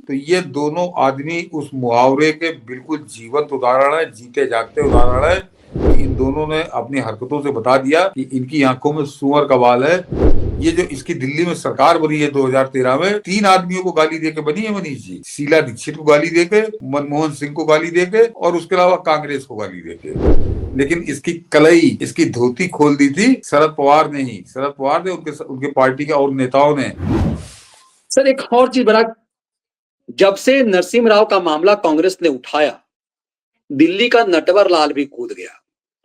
तो ये दोनों आदमी उस मुहावरे के बिल्कुल जीवंत उदाहरण है, जीते जागते उदाहरण है। इन दोनों ने अपनी हरकतों से बता दिया कि इनकी आंखों में सूअर का बाल है। ये जो इसकी दिल्ली में सरकार बनी है 2013 में, 3 आदमियों को गाली देके बनी है मनीष जी। शीला दीक्षित को गाली देके, मनमोहन सिंह को गाली देके और उसके अलावा कांग्रेस को गाली देके। लेकिन इसकी कलई, इसकी धोती खोल दी थी शरद पवार ने ही। शरद पवार ने, उनके पार्टी के और नेताओं ने। सर एक और चीज बड़ा, जब से नरसिम्हा राव का मामला कांग्रेस ने उठाया, दिल्ली का नटवर लाल भी कूद गया।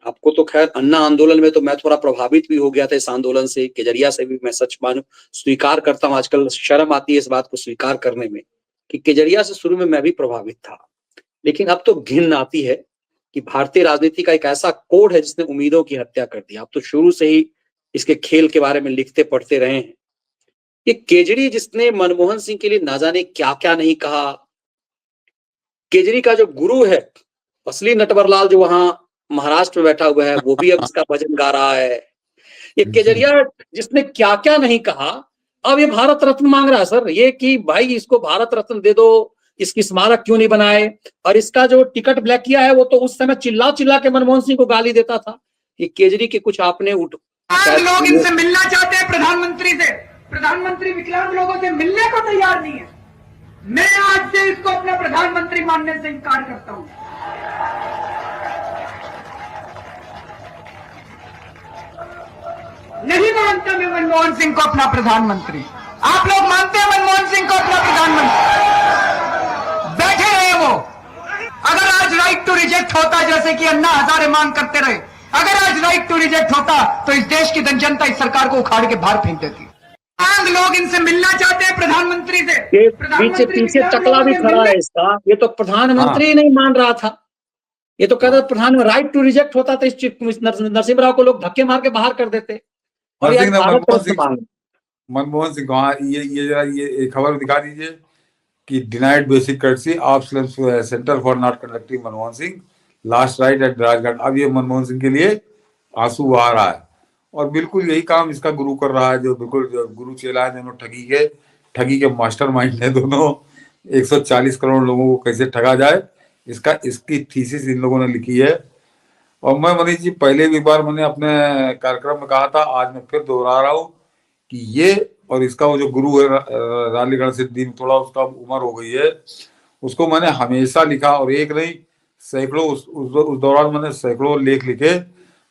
आपको तो खैर अन्ना आंदोलन में तो मैं थोड़ा प्रभावित भी हो गया था इस आंदोलन से, केजरिया से भी मैं सच मानो स्वीकार करता हूं। आजकल शर्म आती है इस बात को स्वीकार करने में कि केजरिया से शुरू में मैं भी प्रभावित था, लेकिन अब तो घिन आती है कि भारतीय राजनीति का एक ऐसा कोड है जिसने उम्मीदों की हत्या कर दी। आप तो शुरू से ही इसके खेल के बारे में लिखते पढ़ते रहे हैं। ये केजरी जिसने मनमोहन सिंह के लिए ना जाने क्या क्या नहीं कहा, केजरी का जो गुरु है असली नटवरलाल जो वहां महाराष्ट्र में बैठा हुआ है, वो भी अब इसका भजन गा रहा है। ये केजरिया जिसने क्या क्या नहीं कहा, अब ये भारत रत्न मांग रहा है सर। ये कि भाई इसको भारत रत्न दे दो, इसकी स्मारक क्यों नहीं बनाए। और इसका जो टिकट ब्लैक किया है वो तो उस समय चिल्ला चिल्ला के मनमोहन सिंह को गाली देता था। ये केजरी के कुछ आपने लोग इनसे मिलना चाहते हैं, प्रधानमंत्री से। प्रधानमंत्री विकलांग लोगों से मिलने को तैयार नहीं है। मैं आज से इसको अपना प्रधानमंत्री मानने से इनकार करता हूं। नहीं मानता मैं मनमोहन सिंह को अपना प्रधानमंत्री। आप लोग मानते हैं मनमोहन सिंह को अपना प्रधानमंत्री? बैठे रहे वो। अगर आज राइट टू रिजेक्ट होता, जैसे कि अन्ना हजारे मांग करते रहे, अगर आज राइट टू रिजेक्ट होता तो इस देश की जनता इस सरकार को उखाड़ के बाहर फेंक देती। लोग इनसे मिलना चाहते हैं प्रधानमंत्री से। पीछे पीछे टकला भी खड़ा है इसका। ये तो प्रधानमंत्री नहीं मान रहा था, ये तो कहता प्रधान राइट टू रिजेक्ट होता तो इस नरसिम्हा राव को लोग धक्के मार के बाहर कर देते। और मनमोहन सिंह वहां ये जरा ये खबर दिखा दीजिए कि denied basic courtesy of centre for not conducting Manmohan Singh last rite at Rajghat. अब ये मनमोहन सिंह के लिए आंसू बहा रहा है और बिल्कुल यही काम इसका गुरु कर रहा है, जो बिल्कुल गुरु चेला है। दोनों ठगी के मास्टरमाइंड है दोनों। 140 करोड़ लोगों को कैसे ठगा जाए, इसकी थीसिस इन लोगों ने लिखी है। और मैं मनीष जी पहले भी बार मैंने अपने कार्यक्रम में कहा था, आज मैं फिर दोहरा रहा हूँ कि ये और इसका वो जो गुरु है रालीगढ़ सिद्दीन, थोड़ा उसका उम्र हो गई है, उसको मैंने हमेशा लिखा और एक नहीं सैकड़ों उस दौरान मैंने सैकड़ों लेख लिखे।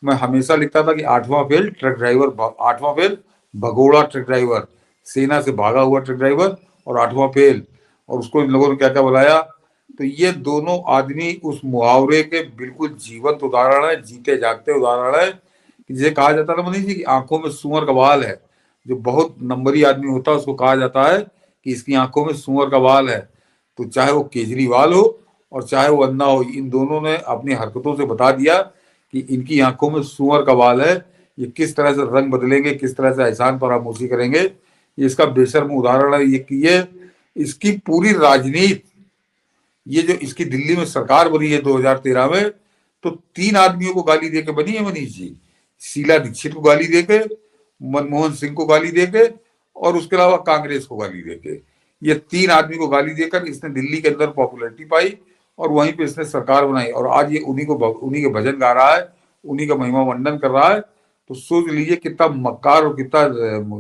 मैं हमेशा लिखता था कि 8वां फेल ट्रक ड्राइवर, 8वां फेल भगोड़ा ट्रक ड्राइवर, सेना से भागा हुआ ट्रक ड्राइवर और 8वां फेल। और उसको इन लोगों ने क्या क्या बुलाया। तो ये दोनों आदमी उस मुहावरे के बिल्कुल जीवंत उदाहरण है, जीते जागते उदाहरण है। जिसे कहा जाता है मनीष जी की आंखों में सूअर का बाल है। जो बहुत नंबरी आदमी होता है उसको कहा जाता है कि इसकी आंखों में सूअर का बाल है। तो चाहे वो केजरीवाल हो और चाहे वो अन्ना हो, इन दोनों ने अपनी हरकतों से बता दिया कि इनकी आंखों में सूअर का बाल है। ये किस तरह से रंग बदलेंगे, किस तरह से एहसान फरामोशी करेंगे, ये इसका बेशर्म उदाहरण है। ये इसकी पूरी राजनीति, ये जो इसकी दिल्ली में सरकार बनी है 2013 में, तो 3 आदमियों को गाली देके बनी है मनीष जी। शीला दीक्षित को गाली देके, मनमोहन सिंह को गाली देके और उसके अलावा कांग्रेस को गाली देके। ये 3 आदमी को गाली देकर इसने दिल्ली के अंदर पॉपुलैरिटी पाई और वहीं पे इसने सरकार बनाई। और आज ये उन्हीं के भजन गा रहा है, उन्हीं का महिमा मंडन कर रहा है। तो सोच लीजिए कितना मक्कार और कितना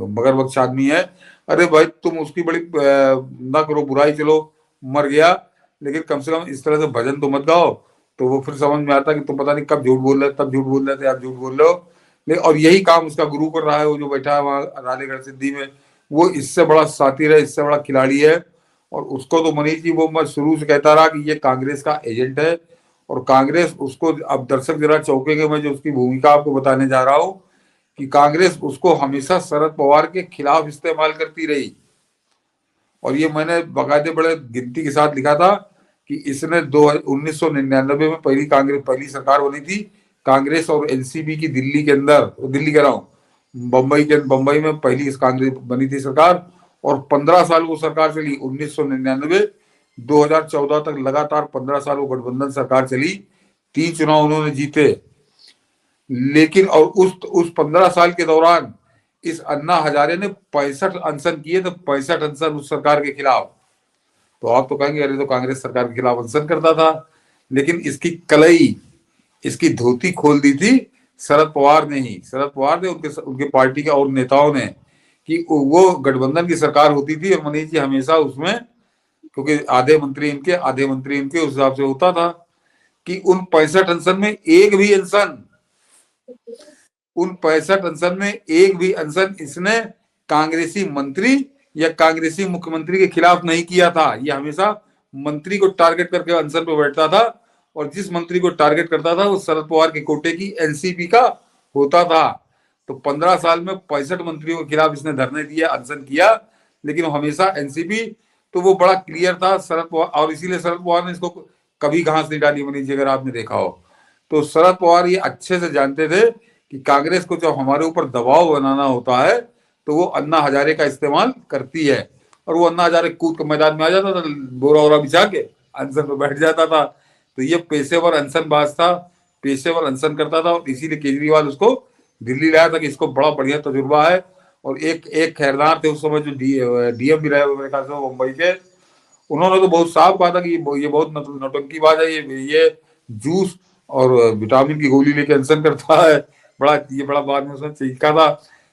मगरमच्छ आदमी है। अरे भाई तुम उसकी बड़ी ना करो बुराई, चलो मर गया, लेकिन कम से कम इस तरह से भजन तो मत गाओ। तो वो फिर समझ में आता कि तुम पता नहीं कब झूठ बोल रहे, तब झूठ बोल रहे थे, आप झूठ बोल रहे हो। और यही काम उसका गुरु कर रहा है, वो जो बैठा है वहाँ रानीगढ़ सिद्धि में, वो इससे बड़ा साथी है, इससे बड़ा खिलाड़ी है। और उसको तो मनीष जी वो मैं शुरू से कहता रहा कि ये कांग्रेस का एजेंट है और कांग्रेस उसको, अब दर्शक जरा चौंकेंगे मैं जो उसकी भूमिका आपको बताने जा रहा हूँ, कि कांग्रेस उसको हमेशा शरद पवार के खिलाफ इस्तेमाल करती रही। और ये मैंने बाकायदे बड़े गिनती के साथ लिखा था कि इसने 1999 में पहली सरकार बनी थी कांग्रेस और एनसीपी की दिल्ली के अंदर, दिल्ली कह रहा हूँ, बंबई में पहली कांग्रेस बनी थी सरकार। और 15 साल वो सरकार चली। 1999 2014 तक लगातार 15 साल वो गठबंधन सरकार चली। 3 चुनाव उन्होंने जीते। लेकिन और उस 15 साल के दौरान इस अन्ना हजारे ने 65 अनशन किए थे, 65 अनशन उस सरकार के खिलाफ। तो आप तो कहेंगे अरे तो कांग्रेस सरकार के खिलाफ अनशन करता था, लेकिन इसकी कलई, इसकी धोती खोल दी थी शरद पवार ने ही। शरद पवार ने, उनके पार्टी के और नेताओं ने, कि वो गठबंधन की सरकार होती थी और मनीष जी हमेशा उसमें, क्योंकि आधे मंत्री इनके उस हिसाब से होता था कि उन 65 अनशन में एक भी अनशन इसने कांग्रेसी मंत्री या कांग्रेसी मुख्यमंत्री के खिलाफ नहीं किया था। ये हमेशा मंत्री को टारगेट करके अनशन पे बैठता था, और जिस मंत्री को टारगेट करता था वो शरद पवार के कोटे की एनसीपी का होता था। तो 15 साल में 65 मंत्रियों के खिलाफ इसने धरने दिए, अनशन किया, लेकिन हमेशा एनसीपी। तो वो बड़ा क्लियर था शरद पवार, और इसीलिए शरद पवार ने इसको कभी घास नहीं डाली मनीष जी, अगर आपने देखा हो तो। शरद पवार ये अच्छे से जानते थे कि कांग्रेस को जब हमारे ऊपर दबाव बनाना होता है तो वो अन्ना हजारे का इस्तेमाल करती है, और वो अन्ना हजारे कूद के मैदान में आ जाता था, बोरा वोरा बिछा के अनशन पे बैठ जाता था। तो ये पेशेवर अनशनबाज था, पेशेवर अनशन करता था, और इसीलिए केजरीवाल उसको दिल्ली लाया था कि इसको बड़ा बढ़िया तजुर्बा है। और एक खैरदार थे उस समय जो डीएम भी रहे मेरे ख्याल से मुंबई के, उन्होंने तो बहुत साफ कहा था कि ये बहुत नौटंकीबाज है, ये जूस और विटामिन की गोली लेके अनशन करता है। बड़ा बाद में उसने चीखा था।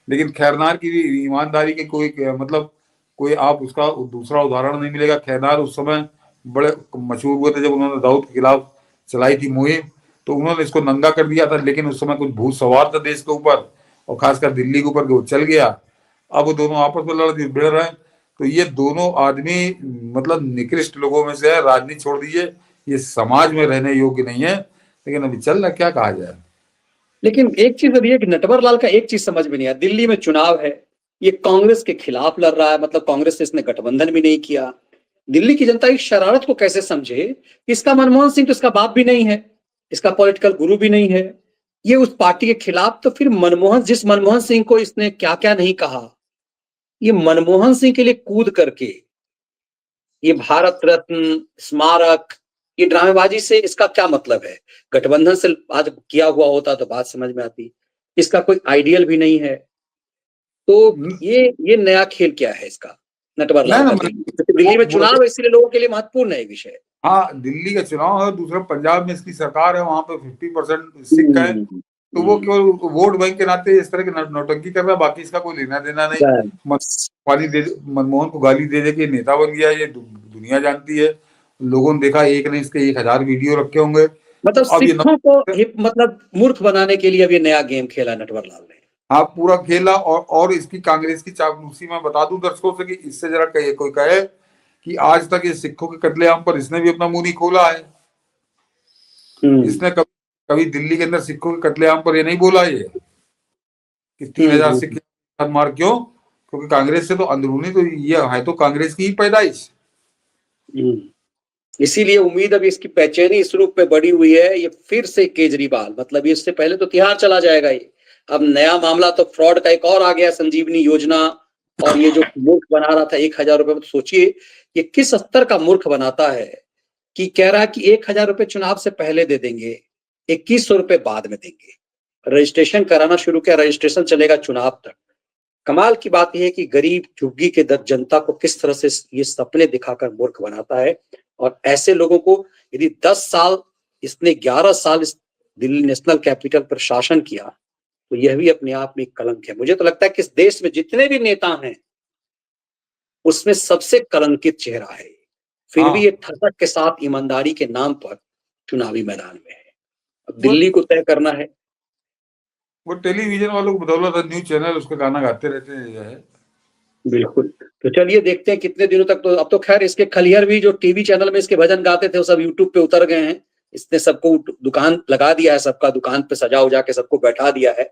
लेकिन खैरनार की भी ईमानदारी के कोई आप उसका दूसरा उदाहरण नहीं मिलेगा। खैरनार उस समय बड़े मशहूर हुए थे जब उन्होंने दाऊद के खिलाफ चलाई थी मुहिम, तो उन्होंने इसको नंगा कर दिया था, लेकिन उस समय कुछ भूत सवार था देश के ऊपर और खासकर दिल्ली के ऊपर, वो चल गया। अब वो दोनों आपस में भिड़ रहे हैं। तो ये दोनों आदमी निकृष्ट लोगों में से है, राजनीति छोड़ दीजिए, ये समाज में रहने योग्य नहीं है। लेकिन अभी चल रहा, क्या कहा जाए। लेकिन एक चीज अभी है कि नटवर लाल का एक चीज समझ में नहीं आया, दिल्ली में चुनाव है, ये कांग्रेस के खिलाफ लड़ रहा है, मतलब कांग्रेस से इसने गठबंधन भी नहीं किया। दिल्ली की जनता इस शरारत को कैसे समझे? इसका मनमोहन सिंह तो इसका बाप भी नहीं है, इसका पॉलिटिकल गुरु भी नहीं है, ये उस पार्टी के खिलाफ। तो फिर जिस मनमोहन सिंह को इसने क्या क्या नहीं कहा, ये मनमोहन सिंह के लिए कूद करके ये भारत रत्न स्मारक, ये ड्रामेबाजी से इसका क्या मतलब है? गठबंधन से बात किया हुआ होता तो बात समझ में आती। इसका कोई आइडियल भी नहीं है। तो ये नया खेल क्या है इसका नटवर लाल का? दिल्ली में चुनाव है, इसलिए लोगों के लिए महत्वपूर्ण है विषय। हाँ, दिल्ली का चुनाव है, दूसरा पंजाब में इसकी सरकार है, वहां पे 50% सिख है, तो वो केवल वोट बैंक के नाते इस तरह की नौटंकी कर रहा है, बाकी इसका कोई लेना देना नहीं। मनमोहन को गाली दे के नेता बन गया, ये दुनिया जानती है। लोगों ने देखा, एक ने इसके 1000 वीडियो रखे होंगे। मतलब सिखों को मूर्ख बनाने के लिए अब ये नया गेम खेला नटवर लाल ने। हाँ, पूरा खेला। और इसकी कांग्रेस की चापलूसी मैं बता दूं दर्शकों से कि इससे जरा कोई कहे कि आज तक ये सिखों के कत्लेआम पर इसने भी अपना मुंह नहीं खोला है। इसने कभी दिल्ली के अंदर सिखों के कत्लेआम पर ये नहीं बोला ये कि 3000 सिख मार क्यों, क्योंकि कांग्रेस से तो अंदरूनी तो ये है, तो कांग्रेस की ही पैदाइश। इसीलिए उम्मीद अब इसकी बेचैनी इस रूप में बढ़ी हुई है। ये फिर से केजरीवाल, मतलब इससे पहले तो तिहाड़ चला जाएगा ये, अब नया मामला तो फ्रॉड का एक और आ गया, संजीवनी योजना। और ये जो मूर्ख बना रहा था 1000 रुपए, तो सोचिए ये किस स्तर का मूर्ख बनाता है कि कह रहा है कि 1000 रुपए चुनाव से पहले दे देंगे, 2100 रुपए बाद में देंगे। रजिस्ट्रेशन कराना शुरू किया, रजिस्ट्रेशन चलेगा चुनाव तक। कमाल की बात यह है कि गरीब झुग्गी के जनता को किस तरह से ये सपने दिखाकर मूर्ख बनाता है। और ऐसे लोगों को यदि 10 साल, इसने 11 साल इस दिल्ली नेशनल कैपिटल पर शासन किया, तो यह भी अपने आप में एक कलंक है। मुझे तो लगता है कि इस देश में जितने भी नेता हैं उसमें सबसे कलंकित चेहरा है, फिर भी ये ठसक के साथ ईमानदारी के नाम पर चुनावी मैदान में है। अब दिल्ली को तय करना है। वो टेलीविजन वालों को बदौलत न्यूज चैनल उसका गाना गाते रहते हैं। बिल्कुल। तो चलिए देखते हैं कितने दिनों तक। तो अब तो खैर इसके खलिहर भी जो टीवी चैनल में इसके भजन गाते थे वो सब यूट्यूब पे उतर गए हैं। इसने सबको दुकान लगा दिया है, सबका दुकान पे सजा उजा के सबको बैठा दिया है।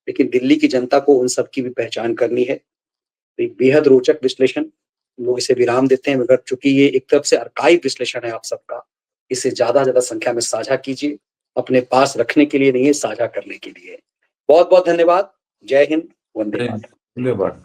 लेकिन दिल्ली की जनता को उन सब की भी पहचान करनी है। तो एक बेहद रोचक विश्लेषण, लोग इसे विराम देते हैं, मगर चूंकि ये एक तरफ से अर्काइव विश्लेषण है आप सबका, इसे ज्यादा ज्यादा संख्या में साझा कीजिए, अपने पास रखने के लिए नहीं है, साझा करने के लिए। बहुत बहुत धन्यवाद। जय हिंद, वंदे मातरम। धन्यवाद।